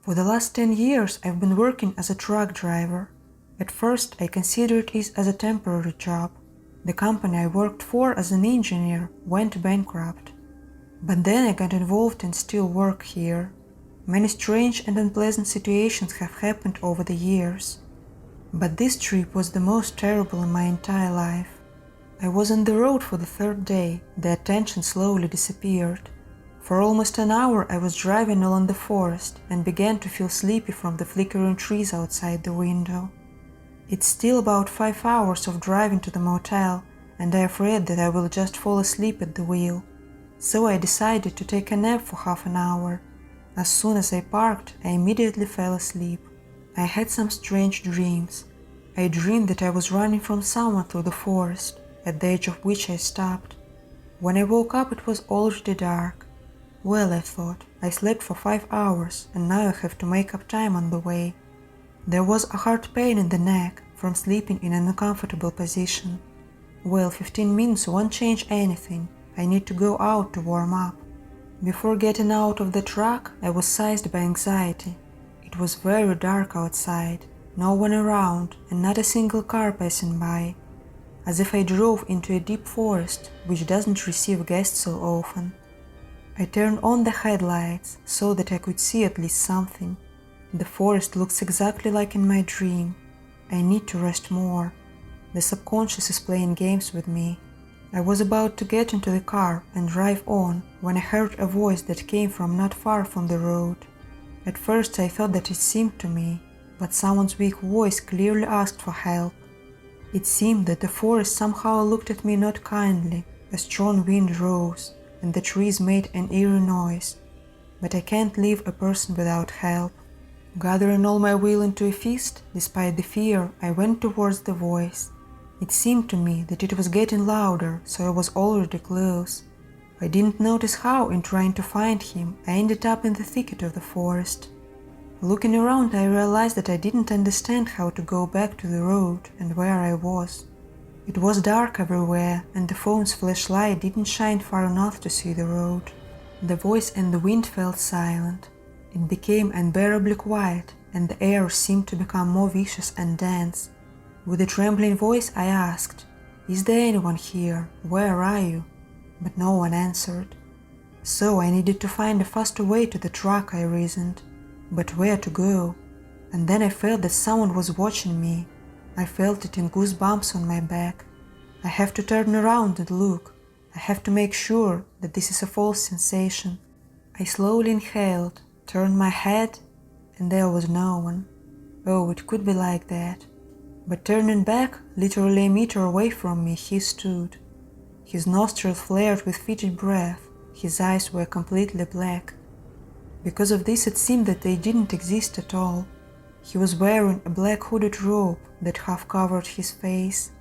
For the last 10 years I've been working as a truck driver. At first I considered it as a temporary job. The company I worked for as an engineer went bankrupt. But then I got involved and still work here. Many strange and unpleasant situations have happened over the years. But this trip was the most terrible in my entire life. I was on the road for the third day. The attention slowly disappeared. For almost an hour I was driving along the forest and began to feel sleepy from the flickering trees outside the window. It's still about 5 hours of driving to the motel, and I'm afraid that I will just fall asleep at the wheel. So I decided to take a nap for half an hour. As soon as I parked, I immediately fell asleep. I had some strange dreams. I dreamed that I was running from someone through the forest, at the edge of which I stopped. When I woke up it was already dark. Well, I thought, I slept for 5 hours and now I have to make up time on the way. There was a hard pain in the neck from sleeping in an uncomfortable position. Well, 15 minutes won't change anything. I need to go out to warm up. Before getting out of the truck, I was seized by anxiety. It was very dark outside, no one around and not a single car passing by. As if I drove into a deep forest which doesn't receive guests so often. I turned on the headlights so that I could see at least something. The forest looks exactly like in my dream. I need to rest more. The subconscious is playing games with me. I was about to get into the car and drive on when I heard a voice that came from not far from the road. At first I thought that it seemed to me, but someone's weak voice clearly asked for help. It seemed that the forest somehow looked at me not kindly. A strong wind rose, and the trees made an eerie noise. But I can't leave a person without help. Gathering all my will into a fist, despite the fear, I went towards the voice. It seemed to me that it was getting louder, so I was already close. I didn't notice how, in trying to find him, I ended up in the thicket of the forest. Looking around, I realized that I didn't understand how to go back to the road and where I was. It was dark everywhere, and the phone's flashlight didn't shine far enough to see the road. The voice and the wind felt silent. It became unbearably quiet, and the air seemed to become more vicious and dense. With a trembling voice I asked, "Is there anyone here? Where are you?" But no one answered. So I needed to find a faster way to the truck, I reasoned. But where to go? And then I felt that someone was watching me. I felt it in goosebumps on my back. I have to turn around and look. I have to make sure that this is a false sensation. I slowly inhaled, turned my head, and there was no one. Oh, it could be like that. But turning back, literally a meter away from me, he stood. His nostrils flared with fetid breath. His eyes were completely black. Because of this it seemed that they didn't exist at all. He was wearing a black hooded robe that half covered his face.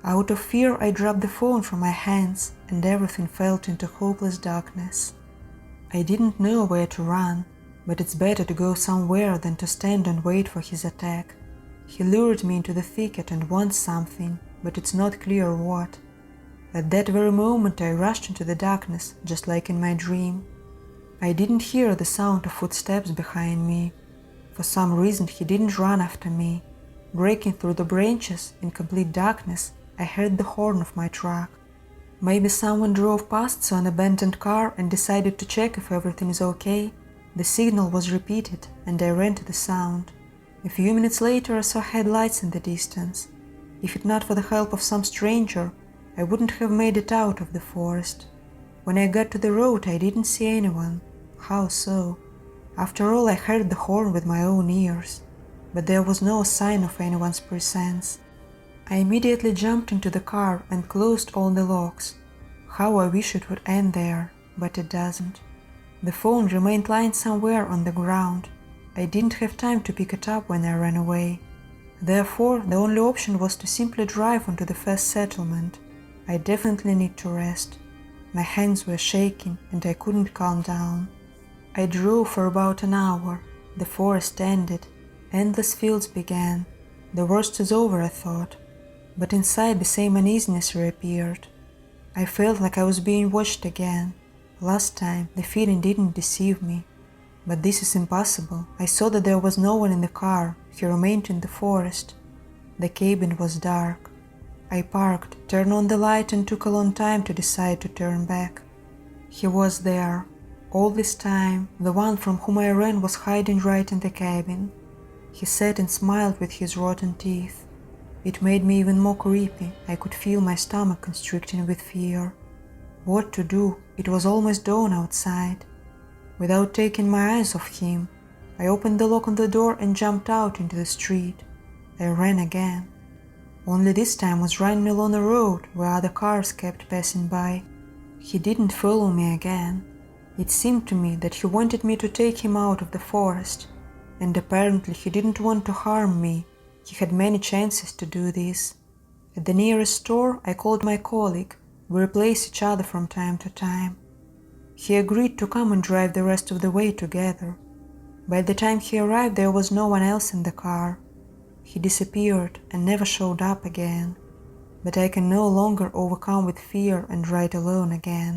Out of fear I dropped the phone from my hands and everything fell into hopeless darkness. I didn't know where to run, but it's better to go somewhere than to stand and wait for his attack. He lured me into the thicket and wants something, but it's not clear what. At that very moment I rushed into the darkness, just like in my dream. I didn't hear the sound of footsteps behind me. For some reason he didn't run after me. Breaking through the branches, in complete darkness, I heard the horn of my truck. Maybe someone drove past an abandoned car and decided to check if everything is okay. The signal was repeated and I ran to the sound. A few minutes later I saw headlights in the distance. If it not for the help of some stranger, I wouldn't have made it out of the forest. When I got to the road I didn't see anyone. How so? After all, I heard the horn with my own ears, but there was no sign of anyone's presence. I immediately jumped into the car and closed all the locks. How I wish it would end there, but it doesn't. The phone remained lying somewhere on the ground. I didn't have time to pick it up when I ran away. Therefore, the only option was to simply drive onto the first settlement. I definitely need to rest. My hands were shaking and I couldn't calm down. I drove for about an hour. The forest ended. Endless fields began. The worst is over, I thought. But inside the same uneasiness reappeared. I felt like I was being watched again. Last time, the feeling didn't deceive me. But this is impossible. I saw that there was no one in the car. He remained in the forest. The cabin was dark. I parked, turned on the light, and took a long time to decide to turn back. He was there. All this time, the one from whom I ran was hiding right in the cabin. He sat and smiled with his rotten teeth. It made me even more creepy. I could feel my stomach constricting with fear. What to do? It was almost dawn outside. Without taking my eyes off him, I opened the lock on the door and jumped out into the street. I ran again. Only this time was running along a road where other cars kept passing by. He didn't follow me again. It seemed to me that he wanted me to take him out of the forest, and apparently he didn't want to harm me. He had many chances to do this. At the nearest store, I called my colleague. We replaced each other from time to time. He agreed to come and drive the rest of the way together. By the time he arrived, there was no one else in the car. He disappeared and never showed up again. But I can no longer overcome with fear and ride alone again.